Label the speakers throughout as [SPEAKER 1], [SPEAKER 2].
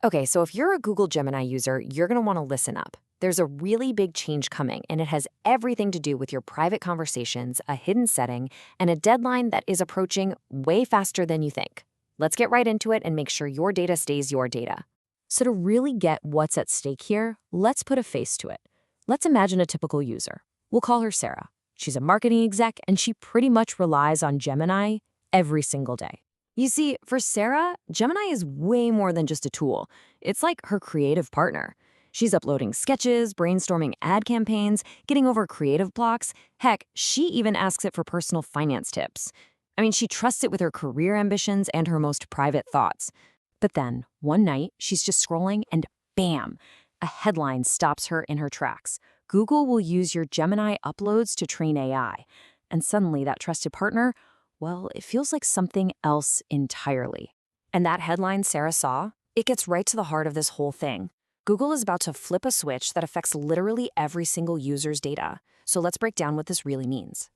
[SPEAKER 1] Okay, so if you're a Google Gemini user, you're going to want to listen up. There's a really big change coming, and it has everything to do with your private conversations, a hidden setting, and a deadline that is approaching way faster than you think. Let's get right into it and make sure your data stays your data. So to really get what's at stake here, let's put a face to it. Let's imagine a typical user. We'll call her Sarah. She's a marketing exec, and she pretty much relies on Gemini every single day. You see, for Sarah, Gemini is way more than just a tool. It's like her creative partner. She's uploading sketches, brainstorming ad campaigns, getting over creative blocks. Heck, she even asks it for personal finance tips. I mean, she trusts it with her career ambitions and her most private thoughts. But then, one night, she's just scrolling and bam, a headline stops her in her tracks. Google will use your Gemini uploads to train AI. And suddenly, that trusted partner, well, it feels like something else entirely. And that headline Sarah saw, it gets right to the heart of this whole thing. Google is about to flip a switch that affects literally every single user's data. So let's break down what this really means.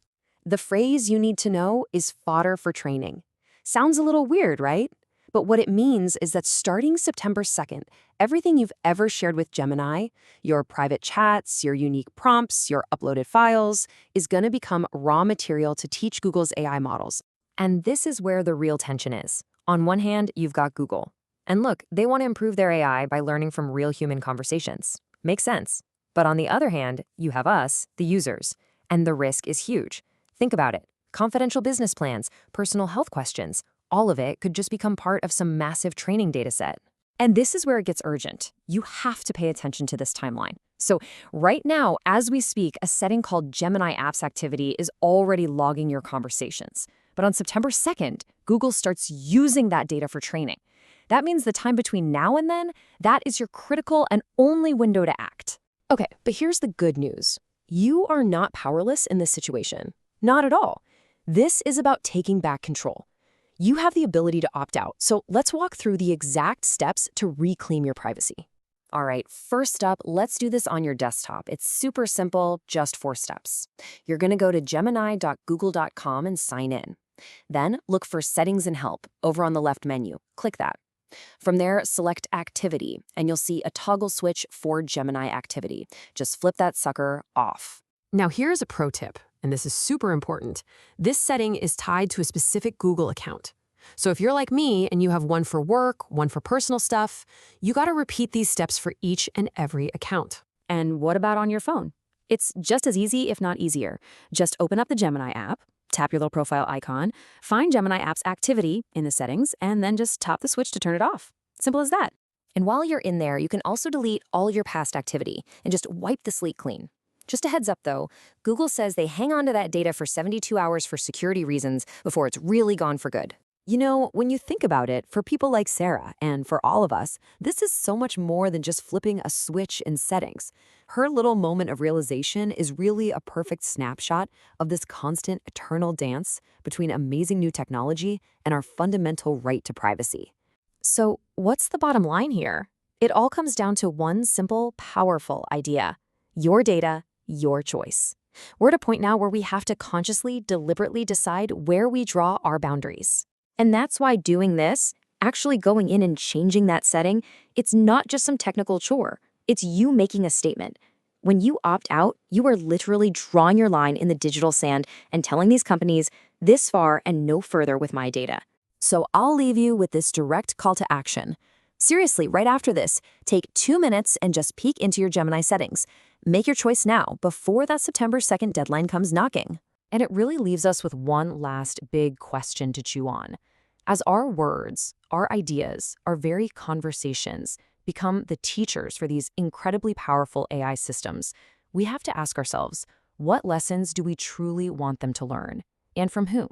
[SPEAKER 1] The phrase you need to know is fodder for training. Sounds a little weird, right? But what it means is that starting September 2nd, everything you've ever shared with Gemini, your private chats, your unique prompts, your uploaded files, is going to become raw material to teach Google's AI models. And this is where the real tension is. On one hand, you've got Google. And look, they want to improve their AI by learning from real human conversations. Makes sense. But on the other hand, you have us, the users. And the risk is huge. Think about it. Confidential business plans, personal health questions, all of it could just become part of some massive training data set. And this is where it gets urgent. You have to pay attention to this timeline. So right now, as we speak, a setting called Gemini Apps Activity is already logging your conversations. But on September 2nd, Google starts using that data for training. That means the time between now and then, that is your critical and only window to act. Okay, but here's the good news. You are not powerless in this situation. Not at all. This is about taking back control. You have the ability to opt out, so let's walk through the exact steps to reclaim your privacy. All right, first up, let's do this on your desktop. It's super simple, just 4 steps. You're going to go to gemini.google.com and sign in. Then look for Settings and Help over on the left menu. Click that. From there, select Activity, and you'll see a toggle switch for Gemini Activity. Just flip that sucker off.
[SPEAKER 2] Now here's a pro tip, and this is super important. This setting is tied to a specific Google account. So if you're like me and you have one for work, one for personal stuff, you got to repeat these steps for each and every account.
[SPEAKER 1] And what about on your phone? It's just as easy, if not easier. Just open up the Gemini app, tap your little profile icon, find Gemini Apps Activity in the settings, and then just tap the switch to turn it off. Simple as that. And while you're in there, you can also delete all your past activity and just wipe the slate clean. Just a heads up, though, Google says they hang on to that data for 72 hours for security reasons before it's really gone for good. You know, when you think about it, for people like Sarah and for all of us, this is so much more than just flipping a switch in settings. Her little moment of realization is really a perfect snapshot of this constant, eternal dance between amazing new technology and our fundamental right to privacy. So, what's the bottom line here? It all comes down to one simple, powerful idea. Your data, your choice. We're at a point now where we have to consciously, deliberately decide where we draw our boundaries. And that's why doing this, actually going in and changing that setting, it's not just some technical chore. It's you making a statement. When you opt out, you are literally drawing your line in the digital sand and telling these companies, this far and no further with my data. So I'll leave you with this direct call to action. Seriously, right after this, take 2 minutes and just peek into your Gemini settings. Make your choice now, before that September 2nd deadline comes knocking. And it really leaves us with one last big question to chew on. As our words, our ideas, our very conversations become the teachers for these incredibly powerful AI systems, we have to ask ourselves, what lessons do we truly want them to learn? And from whom?